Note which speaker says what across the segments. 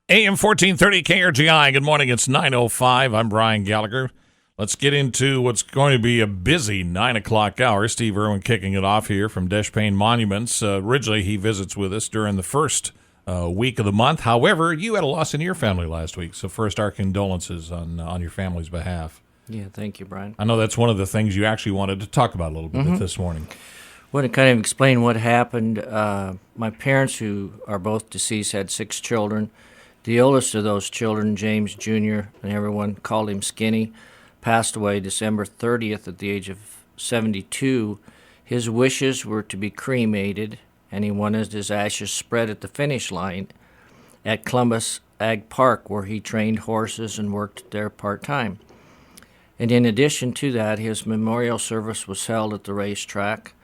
Speaker 1: AM 1430 KRGI. Good morning. It's 9:05. I'm Brian Gallagher. Let's get into what's going to be a busy 9 o'clock hour. Steve Irwin kicking it off here from Desch Paine Monuments. Originally, he visits with us during the first week of the month. However, you had a loss in your family last week, so first, our condolences on your family's behalf.
Speaker 2: Yeah, thank you, Brian.
Speaker 1: I know that's one of the things you actually wanted to talk about a little bit this morning.
Speaker 2: I want to kind of explain what happened. My parents, who are both deceased, had 6 children. The oldest of those children, James Jr., and everyone called him Skinny, passed away December 30th at the age of 72. His wishes were to be cremated, and he wanted his ashes spread at the finish line at Columbus Ag Park, where he trained horses and worked there part-time. And in addition to that, his memorial service was held at the racetrack.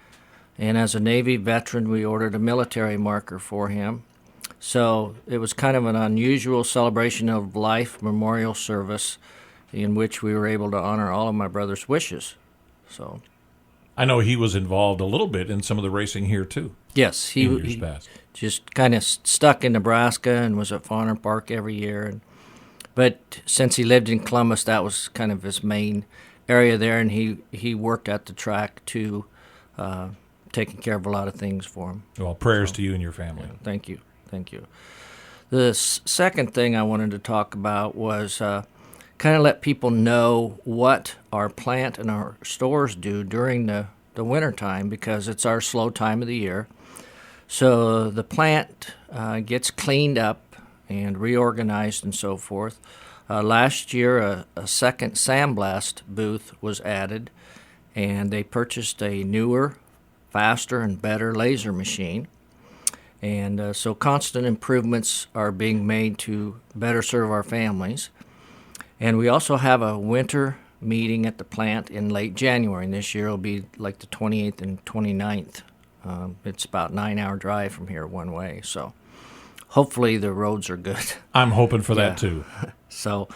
Speaker 2: And as a Navy veteran, we ordered a military marker for him. So it was kind of an unusual celebration of life memorial service in which we were able to honor all of my brother's wishes. So,
Speaker 1: I know he was involved a little bit in some of the racing here, too.
Speaker 2: Yes, he just kind of stuck in Nebraska and was at Fawner Park every year. But since he lived in Columbus, that was kind of his main area there, and he worked at the track too, taking care of a lot of things for him.
Speaker 1: Well, prayers to you and your family.
Speaker 2: Yeah, thank you. Thank you. The second thing I wanted to talk about was kind of let people know what our plant and our stores do during the wintertime, because it's our slow time of the year. So the plant gets cleaned up and reorganized and so forth. Last year, a second sandblast booth was added, and they purchased a newer, faster, and better laser machine. And so constant improvements are being made to better serve our families. And we also have a winter meeting at the plant in late January, and this year it'll be like the 28th and 29th. It's about a 9-hour drive from here one way, so hopefully the roads are good.
Speaker 1: I'm hoping for that, too.
Speaker 2: So,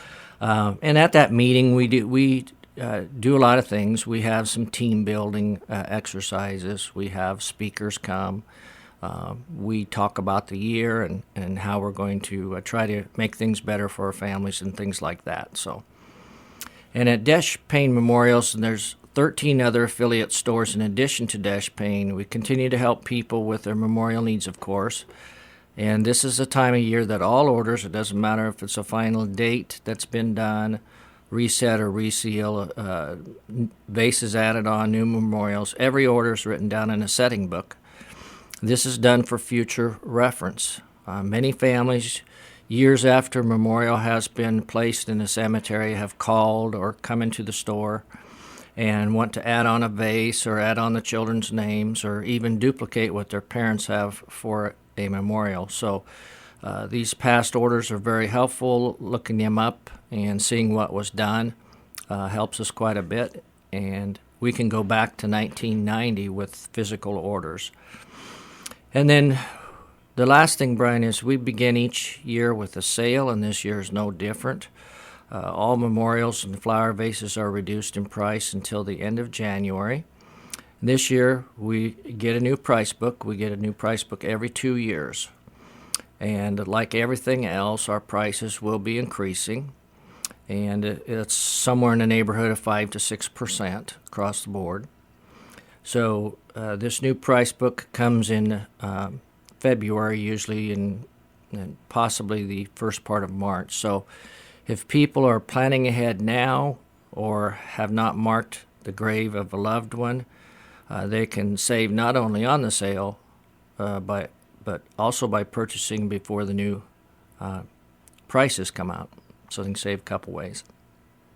Speaker 2: and at that meeting we do a lot of things. We have some team building exercises. We have speakers come. We talk about the year and how we're going to try to make things better for our families and things like that. So, and at Desch Paine Memorials, and there's 13 other affiliate stores in addition to Desch Paine, we continue to help people with their memorial needs, of course. And this is a time of year that all orders, it doesn't matter if it's a final date that's been done, reset or reseal, vases added on, new memorials, every order is written down in a setting book. This is done for future reference. Many families, years after memorial has been placed in a cemetery, have called or come into the store and want to add on a vase or add on the children's names or even duplicate what their parents have for a memorial. So these past orders are very helpful. Looking them up and seeing what was done helps us quite a bit. And we can go back to 1990 with physical orders. And then the last thing, Brian, is we begin each year with a sale, and this year is no different. All memorials and flower vases are reduced in price until the end of January. This year, we get a new price book. We get a new price book every 2 years. And like everything else, our prices will be increasing. And it's somewhere in the neighborhood of 5 to 6% across the board. So this new price book comes in February, usually in possibly the first part of March. So if people are planning ahead now or have not marked the grave of a loved one, they can save not only on the sale, but also by purchasing before the new prices come out. So they can save a couple ways.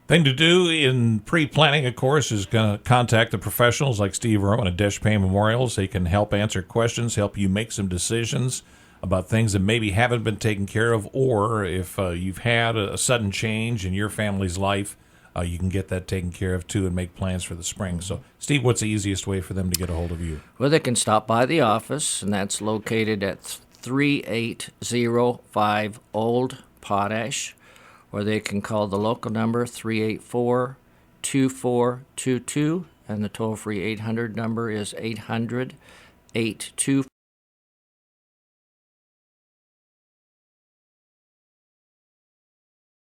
Speaker 1: Thing to do in pre-planning, of course, is going to contact the professionals like Steve Irwin at Desch Paine Memorials. They can help answer questions, help you make some decisions about things that maybe haven't been taken care of, or if you've had a sudden change in your family's life, you can get that taken care of, too, and make plans for the spring. So, Steve, what's the easiest way for them to get a hold of you?
Speaker 2: Well, they can stop by the office, and that's located at 3805 Old Potash, or they can call the local number 384-2422, and the toll-free 800 number is 800-824